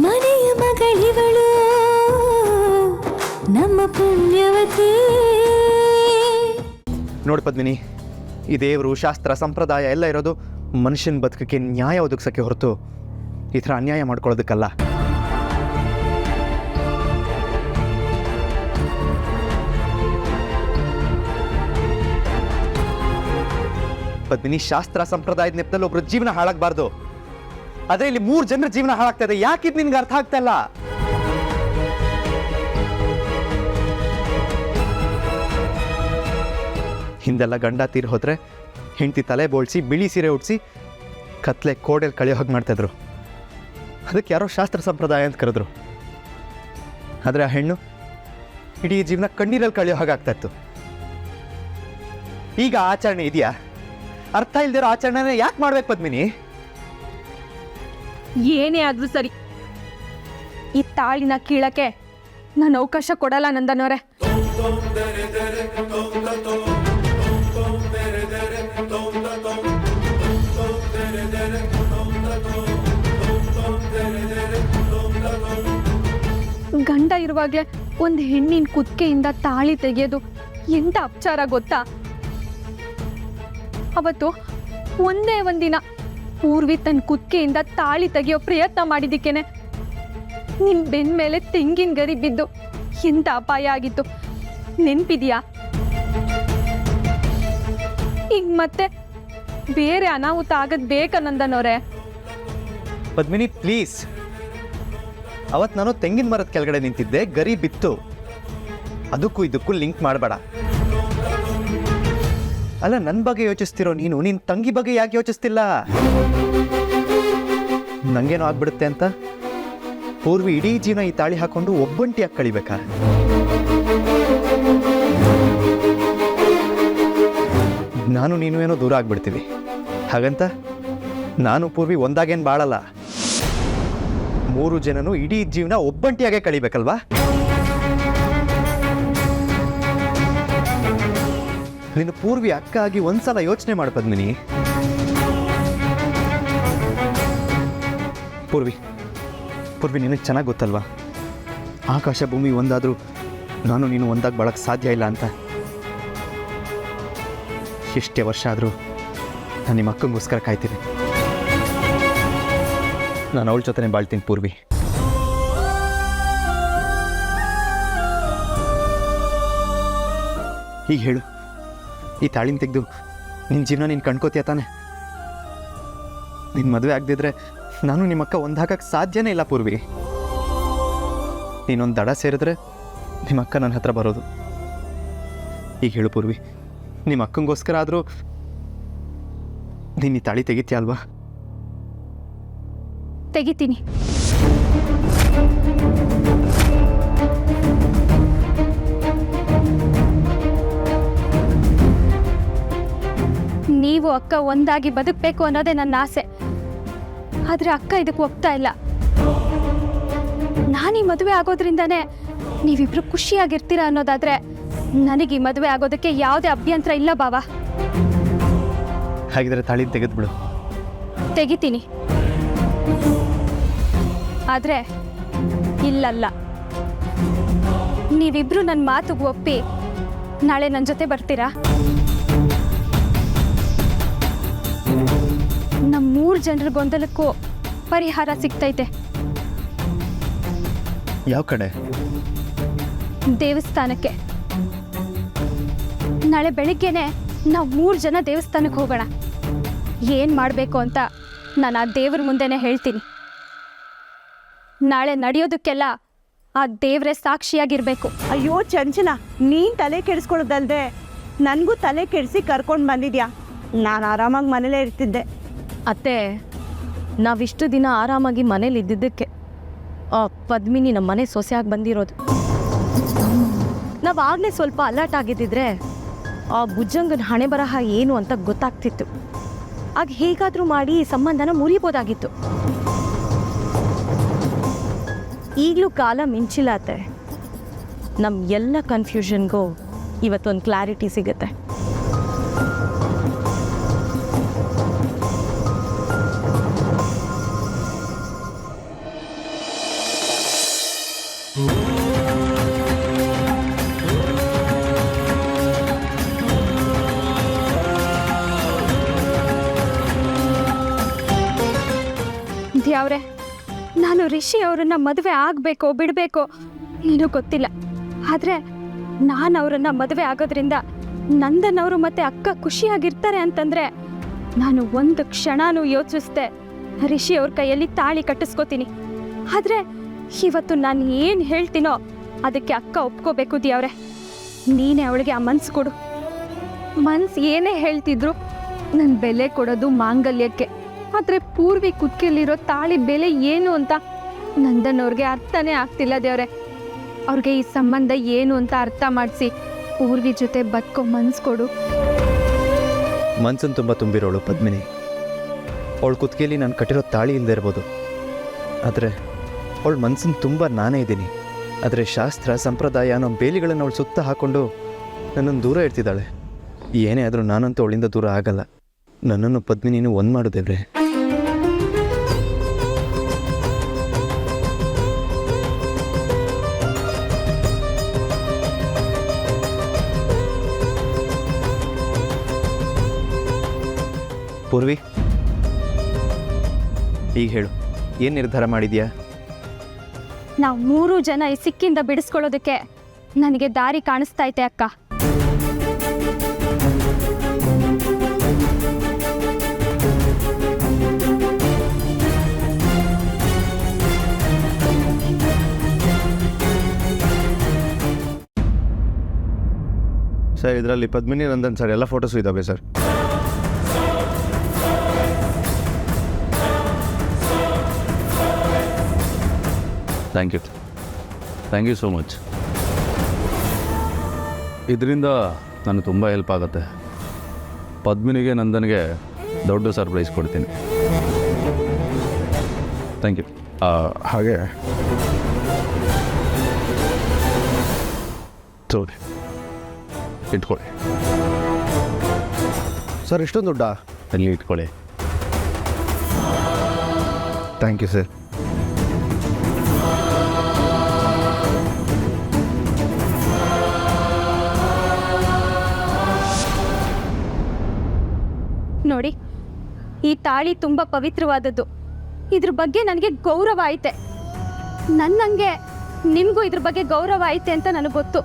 ಮನೆಯ ಮಗಳಿವಳು ನಮ್ಮ ಪುಣ್ಯವತಿ. ನೋಡಿ ಪದ್ಮಿನಿ, ಈ ದೇವರು ಶಾಸ್ತ್ರ ಸಂಪ್ರದಾಯ ಎಲ್ಲ ಇರೋದು ಮನುಷ್ಯನ ಬದುಕಕ್ಕೆ ನ್ಯಾಯ ಒದಗಿಸೋಕ್ಕೆ ಹೊರತು ಈ ಥರ ಅನ್ಯಾಯ ಮಾಡ್ಕೊಳ್ಳೋದಕ್ಕಲ್ಲ. ಪದ್ಮಿನಿ, ಶಾಸ್ತ್ರ ಸಂಪ್ರದಾಯದ ನೆಪದಲ್ಲಿ ಒಬ್ರು ಜೀವನ ಹಾಳಾಗಬಾರ್ದು. ಅದೇ ಇಲ್ಲಿ 3 ಜನರ ಜೀವನ ಹಾಳಾಗ್ತಾ ಇದೆ. ಯಾಕಿದ್ ನಿನ್ಗೆ ಅರ್ಥ ಆಗ್ತಾ ಇಲ್ಲ? ಹಿಂದೆಲ್ಲ ಗಂಡ ತೀರ್ ಹೋದ್ರೆ ಹೆಂಡತಿ ತಲೆ ಬೋಳ್ಸಿ ಬಿಳಿ ಸೀರೆ ಉಡ್ಸಿ ಕತ್ಲೆ ಕೋಡೆಯಲ್ಲಿ ಕಳೆಯೋ ಹಾಗೆ ಮಾಡ್ತಾಯಿದ್ರು. ಅದಕ್ಕೆ ಯಾರೋ ಶಾಸ್ತ್ರ ಸಂಪ್ರದಾಯ ಅಂತ ಕರೆದ್ರು. ಆದರೆ ಆ ಹೆಣ್ಣು ಇಡೀ ಜೀವನ ಕಣ್ಣೀರಲ್ಲಿ ಕಳೆಯೋ ಹಾಗೆ ಆಗ್ತಾಯಿತ್ತು. ಈಗ ಆಚರಣೆ ಇದೆಯಾ? ಅರ್ಥ ಇಲ್ದಿರೋ ಆಚರಣೆನ ಯಾಕೆ ಮಾಡ್ಬೇಕು ಪದ್ಮಿನಿ? ಏನೇ ಆದ್ರೂ ಸರಿ, ಈ ತಾಳಿನ ಕೀಳಕ್ಕೆ ನಾನು ಅವಕಾಶ ಕೊಡಲ್ಲ ನಂದನವರೇ. ಗಂಡ ಇರುವಾಗಲೇ ಒಂದು ಹೆಣ್ಣಿನ ಕುತ್ತಿಗೆಯಿಂದ ತಾಳಿ ತೆಗೆಯೋದು ಎಂತ ಅಪಚಾರ ಗೊತ್ತಾ? ಅವತ್ತು ಒಂದೇ ಒಂದಿನ ಪೂರ್ವಿ ತನ್ನ ಕುತ್ತಿಗೆಯಿಂದ ತಾಳಿ ತೆಗೆಯೋ ಪ್ರಯತ್ನ ಮಾಡಿದ್ದಕ್ಕೇನೆ ನಿನ್ನ ಬೆನ್ನ ಮೇಲೆ ತೆಂಗಿನ ಗರಿ ಬಿದ್ದು ಎಂತ ಅಪಾಯ ಆಗಿತ್ತು ನೆನ್ಪಿದೆಯಾ? ಈಗ ಮತ್ತೆ ಬೇರೆ ಅನಾಹುತ ಆಗದ್ ಬೇಕನ್ನಂದನವ್ರೆ. ಪದ್ಮಿನಿ ಪ್ಲೀಸ್, ಅವತ್ತು ನಾನು ತೆಂಗಿನ ಮರದ ಕೆಳಗಡೆ ನಿಂತಿದ್ದೆ, ಗರಿ ಬಿತ್ತು. ಅದಕ್ಕೂ ಇದಕ್ಕೂ ಲಿಂಕ್ ಮಾಡಬೇಡ. ಅಲ್ಲ, ನನ್ನ ಬಗ್ಗೆ ಯೋಚಿಸ್ತಿರೋ ನೀನು ನಿನ್ನ ತಂಗಿ ಬಗ್ಗೆ ಯಾಕೆ ಯೋಚಿಸ್ತಿಲ್ಲ? ನಂಗೇನೋ ಆಗ್ಬಿಡುತ್ತೆ ಅಂತ ಪೂರ್ವಿ ಇಡೀ ಜೀವನ ಈ ತಾಳಿ ಹಾಕೊಂಡು ಒಬ್ಬಂಟಿಯಾಗಿ ಕಳಿಬೇಕಾ? ನಾನು ನೀನು ಏನೋ ದೂರ ಆಗ್ಬಿಡ್ತೀವಿ. ಹಾಗಂತ ನಾನು ಪೂರ್ವಿ ಒಂದಾಗೇನು ಬಾಳಲ್ಲ. 3 ಜನನು ಇಡೀ ಜೀವನ ಒಬ್ಬಂಟಿಯಾಗೆ ಕಳಿಬೇಕಲ್ವಾ? ನಿನ್ನ ಪೂರ್ವಿ ಅಕ್ಕ ಆಗಿ ಒಂದ್ಸಲ ಯೋಚನೆ ಮಾಡು ಪದ್ಮಿನಿ. ಪೂರ್ವಿ ನಿನಗೆ ಚೆನ್ನಾಗಿ ಗೊತ್ತಲ್ವಾ, ಆಕಾಶ ಭೂಮಿ ಒಂದಾದರೂ ನಾನು ನೀನು ಒಂದಾಗಿ ಬಾಳಕ್ಕೆ ಸಾಧ್ಯ ಇಲ್ಲ ಅಂತ. ಎಷ್ಟೇ ವರ್ಷ ಆದರೂ ನಾನು ನಿಮ್ಮ ಅಕ್ಕಂಗೋಸ್ಕರ ಕಾಯ್ತೀನಿ. ನಾನು ಅವಳ ಜೊತೆನೇ ಬಾಳ್ತೀನಿ ಪೂರ್ವಿ. ಈಗ ಹೇಳು, ಈ ತಾಳಿನ ತೆಗೆದು ನಿನ್ನ ಜೀವನ ನೀನು ಕಣ್ಕೋತೀಯ ತಾನೆ? ನಿನ್ನ ಮದುವೆ ಆಗದಿದ್ರೆ ನಾನು ನಿಮ್ಮಕ್ಕ ಒಂದಾಗಕ್ಕೆ ಸಾಧ್ಯನೇ ಇಲ್ಲ ಪೂರ್ವಿ. ನೀನೊಂದು ದಡ ಸೇರಿದ್ರೆ ನಿಮ್ಮ ಅಕ್ಕ ನನ್ನ ಹತ್ರ ಬರೋದು. ಈಗ ಹೇಳು ಪೂರ್ವಿ, ನಿಮ್ಮ ಅಕ್ಕಂಗೋಸ್ಕರ ಆದರೂ ನೀನು ಈ ತಾಳಿ ತೆಗಿತೀಯ ಅಲ್ವಾ? ತೆಗಿತೀನಿ. ನೀವು ಅಕ್ಕ ಒಂದಾಗಿ ಬದುಕಬೇಕು ಅನ್ನೋದೇ ನನ್ನ ಆಸೆ. ಆದ್ರೆ ಅಕ್ಕ ಇದಕ್ಕೆ ಒಪ್ತಾ ಇಲ್ಲ. ನಾನೀ ಮದುವೆ ಆಗೋದ್ರಿಂದಾನೇ ನೀವಿಬ್ರು ಖುಷಿಯಾಗಿರ್ತೀರ ಅನ್ನೋದಾದ್ರೆ ನನಗೆ ಈ ಮದುವೆ ಆಗೋದಕ್ಕೆ ಯಾವುದೇ ಅಭ್ಯಂತರ ಇಲ್ಲ ಬಾವ. ಹಾಗಿದ್ರೆ ತಾಳಿ ತೆಗೆದ್ಬಿಡು. ತೆಗಿತೀನಿ. ಆದ್ರೆ ಇಲ್ಲಲ್ಲ, ನೀವಿಬ್ರು ನನ್ನ ಮಾತುಗೆ ಒಪ್ಪಿ ನಾಳೆ ನನ್ನ ಜೊತೆ ಬರ್ತೀರಾ? ನಮ್ಮ 3 ಜನರ ಗೊಂದಲಕ್ಕೂ ಪರಿಹಾರ ಸಿಗ್ತೈತೆ. ಯಾವ ಕಡೆ? ದೇವಸ್ಥಾನಕ್ಕೆ. ನಾಳೆ ಬೆಳಿಗ್ಗೆನೆ ನಾವು 3 ಜನ ದೇವಸ್ಥಾನಕ್ಕೆ ಹೋಗೋಣ. ಏನು ಮಾಡಬೇಕು ಅಂತ ನಾನು ಆ ದೇವ್ರ ಮುಂದೆನೇ ಹೇಳ್ತೀನಿ. ನಾಳೆ ನಡೆಯೋದಕ್ಕೆಲ್ಲ ಆ ದೇವ್ರೆ ಸಾಕ್ಷಿಯಾಗಿರ್ಬೇಕು. ಅಯ್ಯೋ ಚಂಚನ, ನೀನು ತಲೆ ಕೆಡಿಸ್ಕೊಳ್ಳೋದಲ್ದೆ ನನಗೂ ತಲೆ ಕೆಡಿಸಿ ಕರ್ಕೊಂಡು ಬಂದಿದ್ಯಾ. ನಾನು ಆರಾಮಾಗಿ ಮನೇಲೇ ಇರ್ತಿದ್ದೆ. ಅತ್ತೆ, ನಾವಿಷ್ಟು ದಿನ ಆರಾಮಾಗಿ ಮನೇಲಿ ಇದ್ದಿದ್ದಕ್ಕೆ ಪದ್ಮಿನಿ ನಮ್ಮ ಮನೆ ಸೊಸೆಯಾಗಿ ಬಂದಿರೋದು. ನಾವು ಆಗಲೇ ಸ್ವಲ್ಪ ಅಲರ್ಟ್ ಆಗಿದ್ದಿದ್ರೆ ಆ ಭುಜಂಗನ ಹಣೆ ಬರಹ ಏನು ಅಂತ ಗೊತ್ತಾಗ್ತಿತ್ತು. ಆಗ ಹೇಗಾದರೂ ಮಾಡಿ ಸಂಬಂಧನ ಮುರಿಬೋದಾಗಿತ್ತು. ಈಗಲೂ ಕಾಲ ಮಿಂಚಿಲ್ಲ ಅತ್ತೆ. ನಮ್ಮ ಎಲ್ಲ ಕನ್ಫ್ಯೂಷನ್ಗೂ ಇವತ್ತೊಂದು ಕ್ಲಾರಿಟಿ ಸಿಗುತ್ತೆ. ಅವ್ರೆ, ನಾನು ರಿಷಿ ಅವರನ್ನ ಮದುವೆ ಆಗಬೇಕೋ ಬಿಡಬೇಕೋ ಏನೂ ಗೊತ್ತಿಲ್ಲ. ಆದರೆ ನಾನು ಅವರನ್ನ ಮದುವೆ ಆಗೋದ್ರಿಂದ ನಂದನ್ ಅವರು ಮತ್ತೆ ಅಕ್ಕ ಖುಷಿಯಾಗಿರ್ತಾರೆ ಅಂತಂದರೆ ನಾನು ಒಂದು ಕ್ಷಣನೂ ಯೋಚಿಸ್ದೆ ರಿಷಿ ಅವ್ರ ಕೈಯಲ್ಲಿ ತಾಳಿ ಕಟ್ಟಿಸ್ಕೋತೀನಿ. ಆದರೆ ಇವತ್ತು ನಾನು ಏನು ಹೇಳ್ತೀನೋ ಅದಕ್ಕೆ ಅಕ್ಕ ಒಪ್ಕೋಬೇಕು ದೇವ್ರೆ. ನೀನೇ ಅವಳಿಗೆ ಆ ಮನ್ಸು ಕೊಡು. ಮನ್ಸು ಏನೇ ಹೇಳ್ತಿದ್ರು ನನ್ನ ಬೆಲೆ ಕೊಡೋದು ಮಾಂಗಲ್ಯಕ್ಕೆ. ಆದರೆ ಪೂರ್ವಿ ಕುತ್ತಿಗೆಯಲ್ಲಿರೋ ತಾಳಿ ಬೆಲೆ ಏನು ಅಂತ ನಂದನ್ ಅವ್ರಿಗೆ ಅರ್ಥನೇ ಆಗ್ತಿಲ್ಲ ದೇವ್ರೆ. ಅವ್ರಿಗೆ ಈ ಸಂಬಂಧ ಏನು ಅಂತ ಅರ್ಥ ಮಾಡಿಸಿ ಪೂರ್ವಿ ಜೊತೆ ಬದುಕೋ ಮನ್ಸು ಕೊಡು. ಮನ್ಸನ್ನು ತುಂಬ ತುಂಬಿರೋಳು ಪದ್ಮಿನಿ. ಅವಳ ಕುತ್ತಿಗೆಯಲ್ಲಿ ನಾನು ಕಟ್ಟಿರೋ ತಾಳಿ ಇಲ್ಲದೆ ಇರ್ಬೋದು, ಆದರೆ ಅವಳ ಮನ್ಸನ್ನು ತುಂಬ ನಾನೇ ಇದ್ದೀನಿ. ಆದರೆ ಶಾಸ್ತ್ರ ಸಂಪ್ರದಾಯ ಅನ್ನೋ ಬೇಲಿಗಳನ್ನು ಅವಳು ಸುತ್ತ ಹಾಕ್ಕೊಂಡು ನನ್ನನ್ನು ದೂರ ಇಡ್ತಿದ್ದಾಳೆ. ಏನೇ ಆದರೂ ನಾನಂತೂ ಅವಳಿಂದ ದೂರ ಆಗಲ್ಲ. ನನ್ನನ್ನು ಪದ್ಮಿನಿನೂ ಒಂದು ಮಾಡುದೇವ್ರೆ. ಪೂರ್ವಿ, ಈಗ ಹೇಳು, ಏನು ನಿರ್ಧಾರ ಮಾಡಿದ್ಯಾ? ನಾವು 3 ಜನ ಈ ಸಿಕ್ಕಿಂದ ಬಿಡಿಸ್ಕೊಳ್ಳೋದಕ್ಕೆ ನನಗೆ ದಾರಿ ಕಾಣಿಸ್ತಾ ಐತೆ ಅಕ್ಕ. ಸರ್, ಇದರಲ್ಲಿ ಪದ್ಮಿನಿ ನಂದನ್ ಸರ್ ಎಲ್ಲ ಫೋಟೋಸು ಇದ್ದಾವೆ sir. Thank you so much. ಇದರಿಂದ ನನಗೆ ತುಂಬ ಹೆಲ್ಪ್ ಆಗುತ್ತೆ. ಪದ್ಮಿನಿಗೆ ನಂದನಿಗೆ ದೊಡ್ಡ ಸರ್ಪ್ರೈಸ್ ಕೊಡ್ತೀನಿ. Thank you. ಹಾಗೆ ತೋರಿ, ಇಟ್ಕೊಳ್ಳಿ. ಸರ್, ಇಷ್ಟೊಂದು ದುಡ್ಡಾ? ಅಲ್ಲಿ ಇಟ್ಕೊಳ್ಳಿ. Thank you sir. ನೋಡಿ, ಈ ತಾಳಿ ತುಂಬ ಪವಿತ್ರವಾದದ್ದು. ಇದ್ರ ಬಗ್ಗೆ ನನಗೆ ಗೌರವ ಐತೆ. ನನ್ನಂಗೆ ನಿಮಗೂ ಇದ್ರ ಬಗ್ಗೆ ಗೌರವ ಐತೆ ಅಂತ ನನಗೆ ಗೊತ್ತು.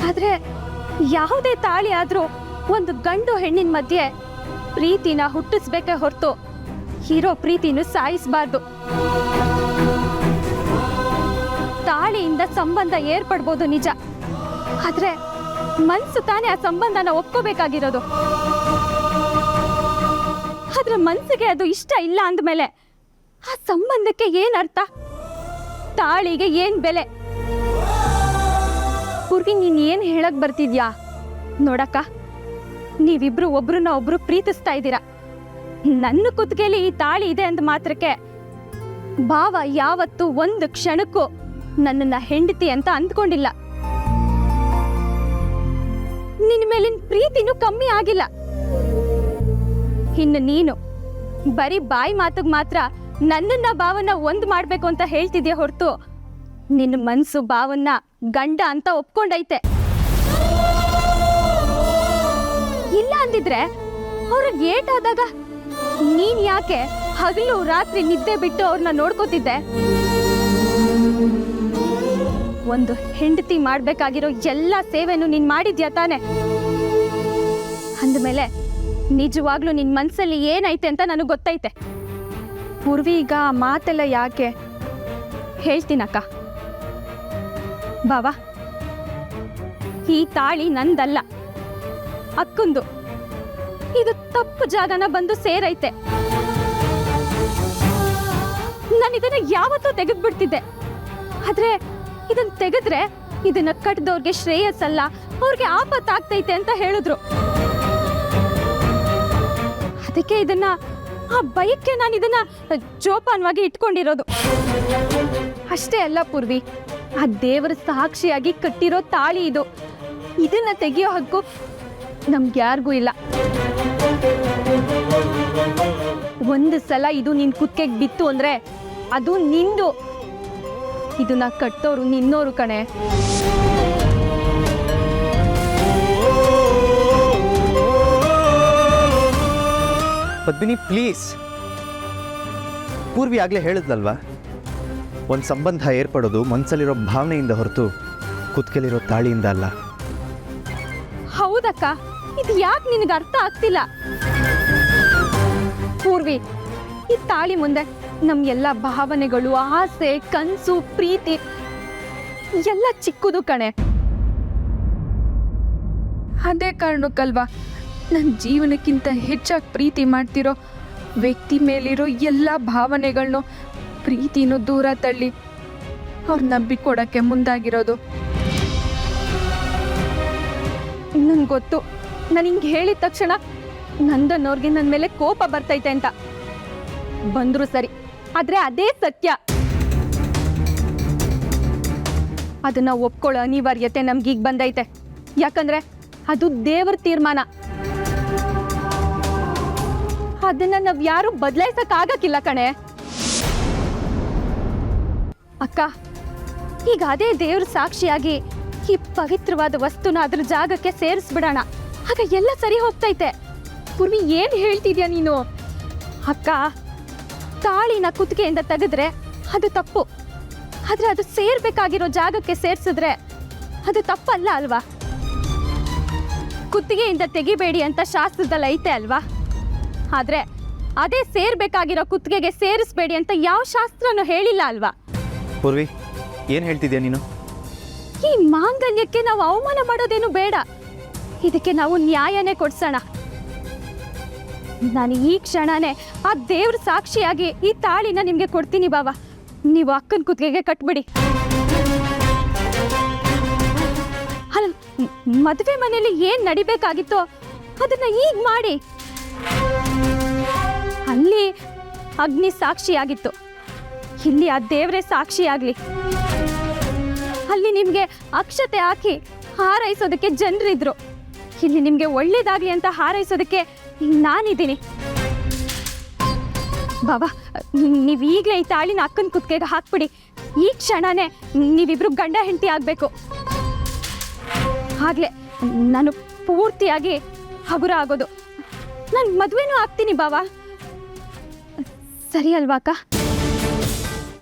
ಆದರೆ ಯಾವುದೇ ತಾಳಿ ಆದರೂ ಒಂದು ಗಂಡು ಹೆಣ್ಣಿನ ಮಧ್ಯೆ ಪ್ರೀತಿನ ಹುಟ್ಟಿಸ್ಬೇಕೇ ಹೊರತು ಇರೋ ಪ್ರೀತಿನೂ ಸಾಯಿಸಬಾರ್ದು. ತಾಳಿಯಿಂದ ಸಂಬಂಧ ಏರ್ಪಡ್ಬೋದು ನಿಜ, ಆದರೆ ಮನ್ಸು ತಾನೇ ಆ ಸಂಬಂಧನ ಒಪ್ಕೋಬೇಕಾಗಿರೋದು. ಆದ್ರೆ ಮನ್ಸಿಗೆ ಅದು ಇಷ್ಟ ಇಲ್ಲ ಅಂದಮೇಲೆ ಆ ಸಂಬಂಧಕ್ಕೆ ಏನ್ ಅರ್ಥ? ತಾಳಿಗೆ ಏನ್ ಬೆಲೆ? ಪೂರ್ವಿ, ನೀನ್ ಏನ್ ಹೇಳಕ್ ಬರ್ತಿದ್ಯಾ? ನೋಡಕ್ಕ, ನೀವಿಬ್ರು ಒಬ್ರನ್ನ ಒಬ್ರು ಪ್ರೀತಿಸ್ತಾ ಇದ್ದೀರಾ. ನನ್ನ ಕುತ್ತಿಗೆಯಲ್ಲಿ ಈ ತಾಳಿ ಇದೆ ಅಂದ ಮಾತ್ರಕ್ಕೆ ಭಾವ ಯಾವತ್ತೂ ಒಂದು ಕ್ಷಣಕ್ಕೂ ನನ್ನನ್ನ ಹೆಂಡತಿ ಅಂತ ಅಂದ್ಕೊಂಡಿಲ್ಲ. ನಿನ್ನ ಮೇಲಿನ ಪ್ರೀತಿನೂ ಕಮ್ಮಿ ಆಗಿಲ್ಲ. ಇನ್ನು ನೀನು ಬರೀ ಬಾಯಿ ಮಾತಿಗೆ ಮಾತ್ರ ನನ್ನನ್ನ ಭಾವನ ಒಂದ್ ಮಾಡ್ಬೇಕು ಅಂತ ಹೇಳ್ತಿದ್ಯಾ ಹೊರತು ನಿನ್ನ ಮನ್ಸು ಭಾವನ್ನ ಗಂಡ ಅಂತ ಒಪ್ಕೊಂಡೈತೆ. ಇಲ್ಲ ಅಂದಿದ್ರೆ ಅವ್ರಿಗೆ ಏಟಾದಾಗ ನೀನ್ ಯಾಕೆ ಹಗಲು ರಾತ್ರಿ ನಿದ್ದೆ ಬಿಟ್ಟು ಅವ್ರನ್ನ ನೋಡ್ಕೋತಿದ್ದೆ? ಒಂದು ಹೆಂಡತಿ ಮಾಡ್ಬೇಕಾಗಿರೋ ಎಲ್ಲ ಸೇವೆನೂ ನೀನ್ ಮಾಡಿದ್ಯಾ ತಾನೆ? ಅಂದಮೇಲೆ ನಿಜವಾಗ್ಲೂ ನಿನ್ ಮನ್ಸಲ್ಲಿ ಏನೈತೆ ಅಂತ ನನಗೆ ಗೊತ್ತೈತೆ. ಪೂರ್ವಿ, ಈಗ ಮಾತೆಲ್ಲ ಯಾಕೆ? ಹೇಳ್ತೀನಕ್ಕ. ಬಾವಾ, ಈ ತಾಳಿ ನಂದಲ್ಲ, ಅಕ್ಕಂದು. ಇದು ತಪ್ಪು ಜಾಗನ ಬಂದು ಸೇರೈತೆ. ನಾನು ಇದನ್ನ ಯಾವತ್ತೂ ತೆಗೆದ್ಬಿಡ್ತಿದ್ದೆ. ಆದ್ರೆ ಇದನ್ನ ತೆಗೆದ್ರೆ ಇದನ್ನ ಕಟ್ಟಿದವ್ರಿಗೆ ಶ್ರೇಯಸ್ಸಲ್ಲ, ಅವ್ರಿಗೆ ಆಪತ್ತಾಗ್ತೈತೆ ಅಂತ ಹೇಳಿದ್ರು. ಅದಕ್ಕೆ ಇದನ್ನ ಆ ಬಯಕ್ಕೆ ನಾನು ಇದನ್ನ ಜೋಪಾನವಾಗಿ ಇಟ್ಕೊಂಡಿರೋದು. ಅಷ್ಟೇ ಅಲ್ಲ ಪೂರ್ವಿ, ಆ ದೇವರ ಸಾಕ್ಷಿಯಾಗಿ ಕಟ್ಟಿರೋ ತಾಳಿ ಇದು. ಇದನ್ನ ತೆಗಿಯೋ ಹಕ್ಕು ನಮ್ಗೆ ಯಾರಿಗೂ ಇಲ್ಲ. ಒಂದು ಸಲ ಇದು ನಿನ್ ಕುತ್ತಿಗೆಗೆ ಬಿತ್ತು ಅಂದ್ರೆ ಅದು ನಿಂದು. ಇದನ್ನ ಕಟ್ಟೋರು ನಿನ್ನೋರು ಕಣೆ. ಪದ್ಮಿನಿ, ಪ್ಲೀಸ್ ಪೂರ್ವಿ ಆಗಲೇ ಹೇಳಿದ್ಲಲ್ವಾ, ಒಂದು ಸಂಬಂಧ ಏರ್ಪಡೋದು ಮನಸ್ಸಲ್ಲಿರೋ ಭಾವನೆಯಿಂದ ಹೊರತು ಕುತ್ಕೆಲಿರೋ ತಾಳಿಯಿಂದ ಅಲ್ಲ. ಹೌದಕ್ಕ, ಇದು ಯಾಕೆ ನಿನಗೆ ಅರ್ಥ ಆಗ್ತಿಲ್ಲ? ಪೂರ್ವಿ, ಈ ತಾಳಿ ಮುಂದೆ ನಮ್ಮ ಎಲ್ಲ ಭಾವನೆಗಳು, ಆಸೆ, ಕನಸು, ಪ್ರೀತಿ ಎಲ್ಲ ಚಿಕ್ಕದು ಕಣೆ. ಅದೇ ಕಾರಣಕ್ಕಲ್ವಾ ನನ್ನ ಜೀವನಕ್ಕಿಂತ ಹೆಚ್ಚಾಗಿ ಪ್ರೀತಿ ಮಾಡ್ತಿರೋ ವ್ಯಕ್ತಿ ಮೇಲಿರೋ ಎಲ್ಲ ಭಾವನೆಗಳನ್ನೂ ಪ್ರೀತಿನೂ ದೂರ ತಳ್ಳಿ ಅವ್ರು ನಂಬಿಕೊಡಕ್ಕೆ ಮುಂದಾಗಿರೋದು. ನನ್ಗೆ ಗೊತ್ತು, ನಾನು ಹಿಂಗೆ ಹೇಳಿದ ತಕ್ಷಣ ನಂದನ್ನವ್ರಿಗೆ ನನ್ನ ಮೇಲೆ ಕೋಪ ಬರ್ತೈತೆ ಅಂತ. ಬಂದ್ರು ಸರಿ, ಆದ್ರೆ ಅದೇ ಸತ್ಯ. ಅದನ್ನ ಒಪ್ಕೊಳ್ಳೋ ಅನಿವಾರ್ಯತೆ ನಮ್ಗೀಗ ಬಂದೈತೆ. ಯಾಕಂದ್ರೆ ಅದು ದೇವ್ರ ತೀರ್ಮಾನ. ಅದನ್ನ ನಾವ್ ಯಾರು ಬದಲಾಯಿಸಕ್ ಆಗಕ್ಕಿಲ್ಲ ಕಣೆ. ಅಕ್ಕ, ಈಗ ಅದೇ ದೇವ್ರ ಸಾಕ್ಷಿಯಾಗಿ ಈ ಪವಿತ್ರವಾದ ವಸ್ತುನ ಅದ್ರ ಜಾಗಕ್ಕೆ ಸೇರಿಸ್ಬಿಡೋಣ, ಆಗ ಎಲ್ಲ ಸರಿ ಹೋಗ್ತೈತೆ. ಪೂರ್ವಿ, ಏನ್ ಹೇಳ್ತಿದ್ಯಾ ನೀನು? ಅಕ್ಕ, ತಾಳಿನ ಕುತ್ತಿಗೆಯಿಂದ ತೆಗೆದ್ರೆ ಅದು ತಪ್ಪು, ಆದ್ರೆ ಅದು ಸೇರ್ಬೇಕಾಗಿರೋ ಜಾಗಕ್ಕೆ ಸೇರ್ಸಿದ್ರೆ ಅದು ತಪ್ಪಲ್ಲ ಅಲ್ವಾ? ಕುತ್ತಿಗೆಯಿಂದ ತೆಗಿಬೇಡಿ ಅಂತ ಶಾಸ್ತ್ರದಲ್ಲಿ ಐತೆ ಅಲ್ವಾ? ಆದ್ರೆ ಅದೇ ಸೇರ್ಬೇಕಾಗಿರೋ ಕುತ್ತಿಗೆಗೆ ಸೇರಿಸ್ಬೇಡಿ ಅಂತ ಯಾವ ಶಾಸ್ತ್ರನೂ ಹೇಳಿಲ್ಲ ಅಲ್ವಾ? ಪೂರ್ವಿ, ಏನು ಹೇಳ್ತಿದ್ಯಾ ನೀನು? ಈ ಮಾಂಗಲ್ಯಕ್ಕೆ ನಾವು ಅವಮಾನ ಮಾಡೋದೇನು ಬೇಡ, ಇದಕ್ಕೆ ನಾವು ನ್ಯಾಯನೇ ಕೊಡ್ಸೋಣ. ನಾನು ಈ ಕ್ಷಣನೇ ಆ ದೇವ್ರ ಸಾಕ್ಷಿಯಾಗಿ ಈ ತಾಳಿನ ನಿಮ್ಗೆ ಕೊಡ್ತೀನಿ ಬಾವ. ನೀವು ಅಕ್ಕನ ಕುತ್ತಿಗೆಗೆ ಕಟ್ಬಿಡಿ. ಅಲ್ಲ, ಮದುವೆ ಮನೆಯಲ್ಲಿ ಏನ್ ನಡಿಬೇಕಾಗಿತ್ತೋ ಅದನ್ನ ಈಗ ಮಾಡಿ. ಅಲ್ಲಿ ಅಗ್ನಿ ಸಾಕ್ಷಿಯಾಗಿತ್ತು, ಇಲ್ಲಿ ಆ ದೇವ್ರೇ ಸಾಕ್ಷಿಯಾಗ್ಲಿ. ಅಲ್ಲಿ ನಿಮ್ಗೆ ಅಕ್ಷತೆ ಹಾಕಿ ಹಾರೈಸೋದಕ್ಕೆ ಜನರಿದ್ರು, ಇಲ್ಲಿ ನಿಮ್ಗೆ ಒಳ್ಳೇದಾಗ್ಲಿ ಅಂತ ಹಾರೈಸೋದಕ್ಕೆ ನಾನಿದ್ದೀನಿ. ಬಾಬಾ, ನೀವೀಗಲೇ ಈ ತಾಳಿನ ಅಕ್ಕನ ಕುತ್ತಿಗೆಗೆ ಹಾಕ್ಬಿಡಿ. ಈ ಕ್ಷಣನೇ ನೀವಿಬ್ರು ಗಂಡ ಹೆಂಡತಿ ಆಗಬೇಕು. ಆಗ್ಲೇ ನಾನು ಪೂರ್ತಿಯಾಗಿ ಹಗುರ ಆಗೋದು. ನಾನು ಮದುವೆನೂ ಆಗ್ತೀನಿ ಬಾವಾ. ಸರಿ ಅಲ್ವಾ ಅಕ್ಕ?